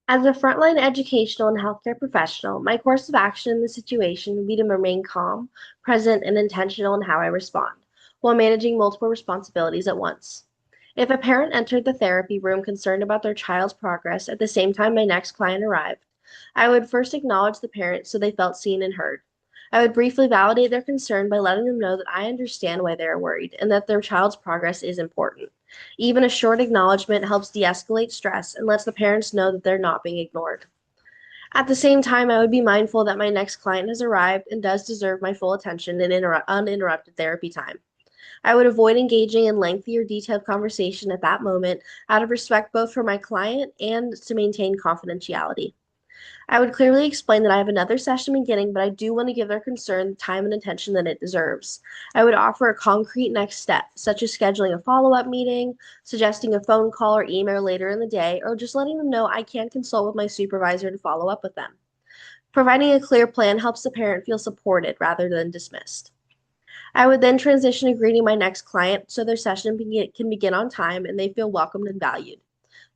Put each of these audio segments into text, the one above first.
As a frontline educational and healthcare professional, my course of action in the situation would be to remain calm, present, and intentional in how I respond, while managing multiple responsibilities at once. If a parent entered the therapy room concerned about their child's progress at the same time my next client arrived, I would first acknowledge the parent so they felt seen and heard. I would briefly validate their concern by letting them know that I understand why they are worried and that their child's progress is important. Even a short acknowledgement helps de escalate stress and lets the parents know that they're not being ignored. At the same time, I would be mindful that my next client has arrived and does deserve my full attention and uninterrupted therapy time. I would avoid engaging in lengthy or detailed conversation at that moment out of respect both for my client and to maintain confidentiality. I would clearly explain that I have another session beginning, but I do want to give their concern the time and attention that it deserves. I would offer a concrete next step, such as scheduling a follow up meeting, suggesting a phone call or email later in the day, or just letting them know I can consult with my supervisor to follow up with them. Providing a clear plan helps the parent feel supported rather than dismissed. I would then transition to greeting my next client so their session can begin on time and they feel welcomed and valued.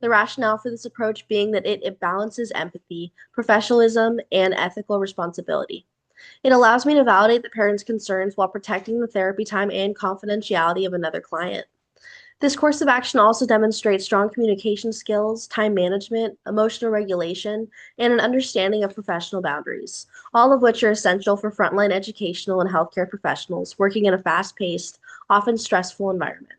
The rationale for this approach being that it balances empathy, professionalism, and ethical responsibility. It allows me to validate the parent's concerns while protecting the therapy time and confidentiality of another client. This course of action also demonstrates strong communication skills, time management, emotional regulation, and an understanding of professional boundaries, all of which are essential for frontline educational and healthcare professionals working in a fast paced, often stressful environment.